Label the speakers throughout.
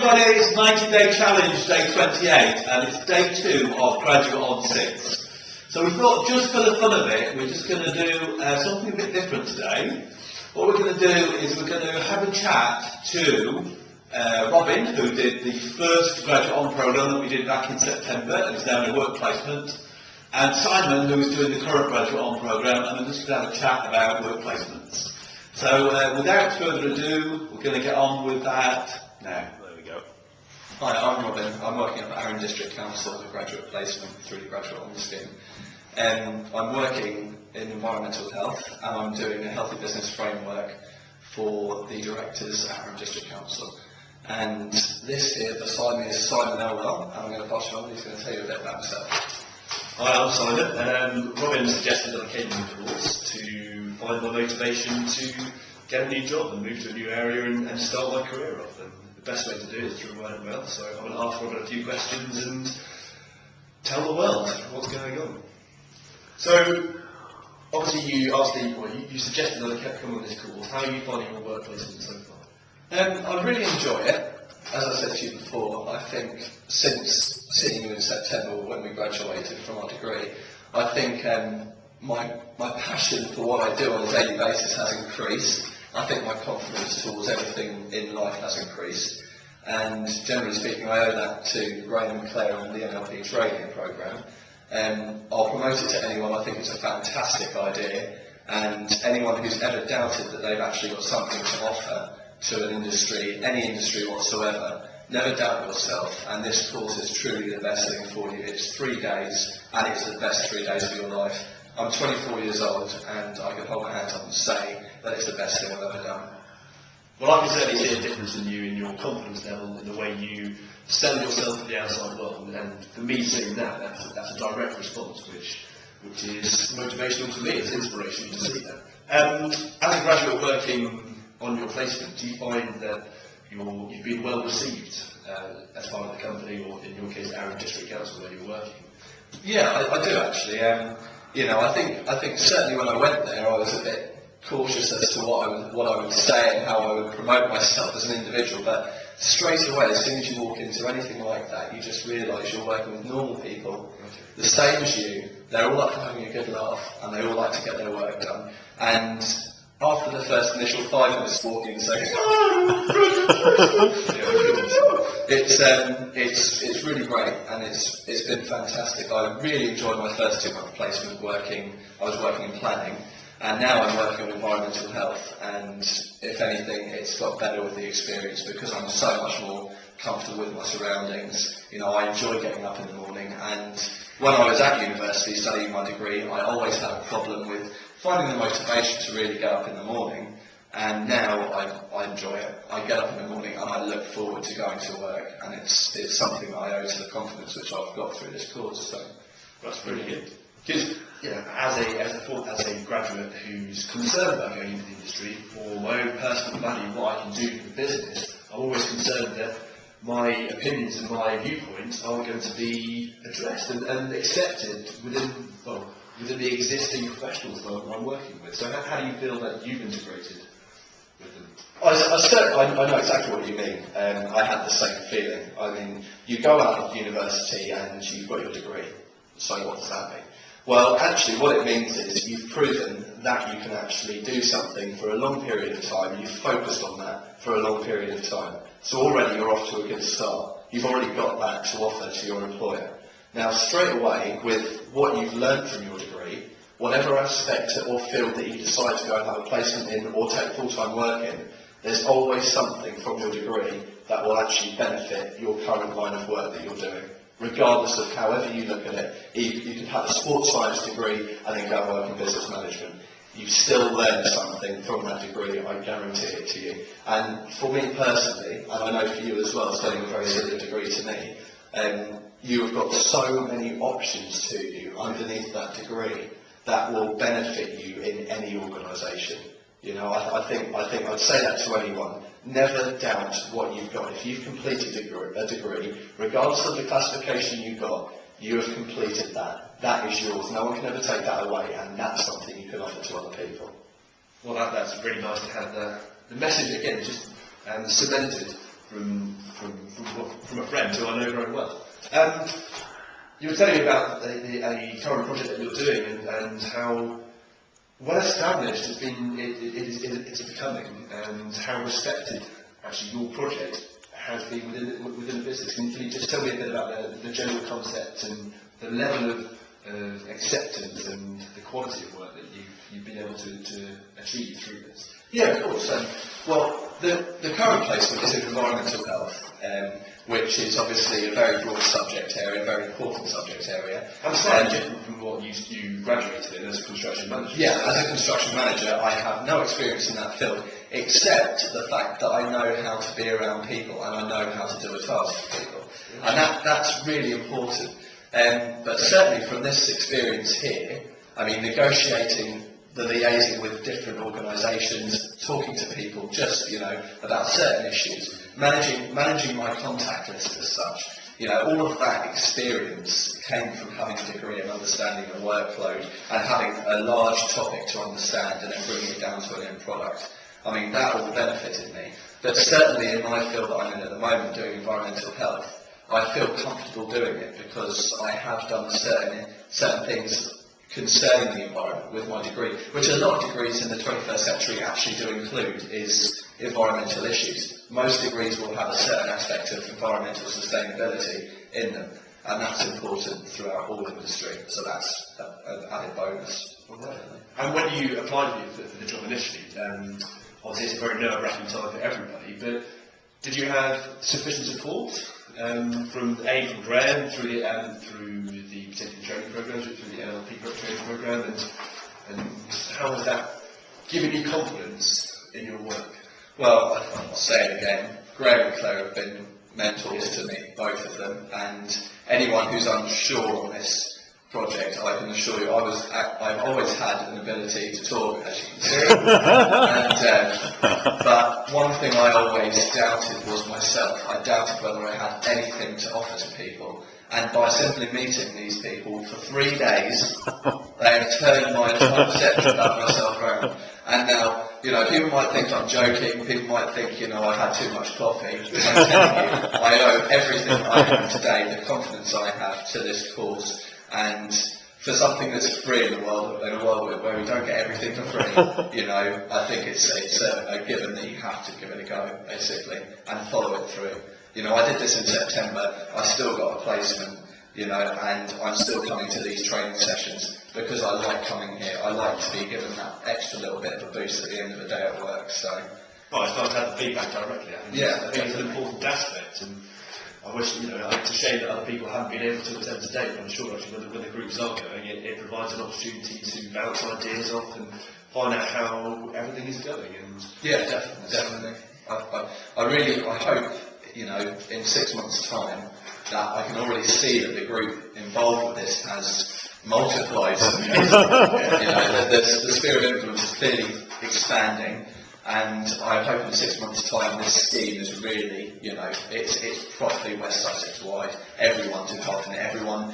Speaker 1: everybody, it's 90-day challenge, day 28, and it's day 2 of Graduate on 6. So we thought, just for the fun of it, we're just going to do something a bit different today. What we're going to do is we're going to have a chat to Robin, who did the first Graduate On programme that we did back in September, and is now in a work placement, and Simon, who is doing the current Graduate On programme, and we're just going to have a chat about work placements. So without further ado, we're going to get on with that now.
Speaker 2: There we go.
Speaker 3: Hi, I'm Robin. I'm working at the Arran District Council as a graduate placement through the Graduate On scheme. I'm working in environmental health, and I'm doing a healthy business framework for the directors at Arran District Council. And this here beside me is Simon Elwell, and I'm going to pass you on. He's going to tell you a bit about himself.
Speaker 2: Hi, I'm Simon. Robin suggested that I came to the course to find my motivation to get a new job and move to a new area and start my career off. And the best way to do it is through word of mouth. So I'm going to ask Robin a few questions and tell the world what's going on. So, obviously you suggested that I kept coming on this course. How are you finding your work placement so far?
Speaker 3: I really enjoy it. As I said to you before, I think since seeing you in September when we graduated from our degree, I think my passion for what I do on a daily basis has increased. I think my confidence towards everything in life has increased. And generally speaking, I owe that to Graham and Claire and the NLP training programme. I'll promote it to anyone. I think it's a fantastic idea, and anyone who's ever doubted that they've actually got something to offer to an industry, any industry whatsoever, never doubt yourself, and this course is truly the best thing for you. It's 3 days, and it's the best 3 days of your life. I'm 24 years old, and I can hold my hands up and say that it's the best thing I've ever done.
Speaker 2: Well, I can certainly see a difference in you, in your confidence level, in the way you sell yourself to the outside world. And for me, seeing that, that's a direct response, which is motivational to me. It's inspirational to see that. As a graduate working on your placement, do you find that you've been well received as part of the company, or in your case, Arran District Council, where you're working?
Speaker 3: Yeah, I do actually. I think certainly when I went there, I was a bit cautious as to what I would say and how I would promote myself as an individual, but straight away, as soon as you walk into anything like that, you just realise you're working with normal people, the same as you. They're all up for having a good laugh, and they all like to get their work done. And after the first initial 5 minutes walking and saying, it's really great, and it's been fantastic. I really enjoyed my first 2-month placement working. I was working in planning, and now I'm working on environmental health, and if anything, it's got better with the experience because I'm so much more comfortable with my surroundings. I enjoy getting up in the morning, and when I was at university studying my degree, I always had a problem with finding the motivation to really get up in the morning, and now I enjoy it. I get up in the morning and I look forward to going to work, and it's something that I owe to the confidence which I've got through this course. So
Speaker 2: that's really good. Because as a graduate who's concerned about going into the industry, for my own personal value, what I can do for the business, I'm always concerned that my opinions and my viewpoints are going to be addressed and accepted within the existing professionals that I'm working with. So how do you feel that you've integrated with them?
Speaker 3: I know exactly what you mean. I had the same feeling. I mean, you go out of university and you've got your degree. So what does that mean? Well, actually, what it means is you've proven that you can actually do something for a long period of time. You've focused on that for a long period of time. So already you're off to a good start. You've already got that to offer to your employer. Now, straight away, with what you've learned from your degree, whatever aspect or field that you decide to go and have a placement in or take full-time work in, there's always something from your degree that will actually benefit your current line of work that you're doing. Regardless of however you look at it, you could have a sports science degree and then go and work in business management. You still learn something from that degree, I guarantee it to you. And for me personally, and I know for you as well, studying a very similar degree to me, you have got so many options to you underneath that degree that will benefit you in any organisation. I think I'd say that to anyone. Never doubt what you've got. If you've completed a degree, regardless of the classification you got, you have completed that. That is yours. No one can ever take that away, and that's something you can offer to other people.
Speaker 2: Well, that's really nice to have the message again, just cemented from a friend who I know very well. You were telling me about a current project that you're doing and how well established it's becoming, and how respected actually your project has been within the business. Can you just tell me a bit about the general concept and the level of acceptance and the quality of work that you've been able to achieve through this?
Speaker 3: Yeah, of course. Well, the current placement is in environmental health, which is obviously a very broad subject area, a very important subject area.
Speaker 2: And slightly different from what you graduated in as a construction manager.
Speaker 3: Yeah, as a construction manager, I have no experience in that field, except the fact that I know how to be around people and I know how to do a task for people. And that's really important. But certainly from this experience here, I mean, negotiating, the liaising with different organisations, talking to people just, about certain issues, managing my contact list as such, all of that experience came from having a degree and understanding the workload and having a large topic to understand and then bringing it down to an end product. I mean, that all benefited me. But certainly in my field that I'm in at the moment, doing environmental health, I feel comfortable doing it because I have done certain things concerning the environment with my degree, which a lot of degrees in the 21st century actually do include, is environmental issues. Most degrees will have a certain aspect of environmental sustainability in them, and that's important throughout all industry, so that's an added bonus.
Speaker 2: And when you applied for the job initially, obviously it's a very nerve-wracking time for everybody, but did you have sufficient support from Graham through the particular training programs, through the NLP training program, and how has that given you confidence in your work?
Speaker 3: Well, I'll say it again, Graham and Claire have been mentors to me, both of them, and anyone who's unsure on this project, I can assure you, I've always had an ability to talk, as you can see, but one thing I always doubted was myself. I doubted whether I had anything to offer to people, and by simply meeting these people for 3 days, they have turned my entire perception about myself around. And now, people might think I'm joking, people might think, I had too much coffee. I'm telling you, I owe everything I am today, the confidence I have, to this course. And for something that's free in a world where we don't get everything for free, I think it's a given that you have to give it a go, basically, and follow it through. I did this in September, I still got a placement, and I'm still coming to these training sessions because I like coming here. I like to be given that extra little bit of a boost at the end of the day at work, so.
Speaker 2: Well, it's nice to have the feedback directly. I think it's an important aspect, and I wish, it's a shame that other people haven't been able to attend today, but I'm sure actually when the groups are going, it provides an opportunity to bounce ideas off and find out how everything is going. And
Speaker 3: yeah, definitely. I hope, in 6 months' time, that I can already see that the group involved with this has multiplied. The sphere of influence is clearly expanding. And I hope in 6 months' time this scheme is really, it's properly West Sussex wide. Everyone's involved in it. Everyone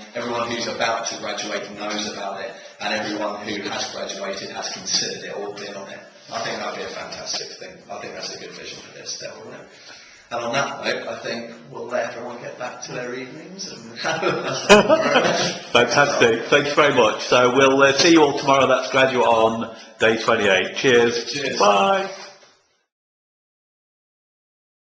Speaker 3: who's about to graduate knows about it, and everyone who has graduated has considered it or been on it. I think that would be a fantastic thing. I think that's a good vision for this, definitely. And on that note, I think we'll let everyone get back to their evenings and
Speaker 1: Fantastic. Thank you very much. So we'll see you all tomorrow. That's Graduate On, day 28. Cheers.
Speaker 3: Cheers.
Speaker 1: Bye.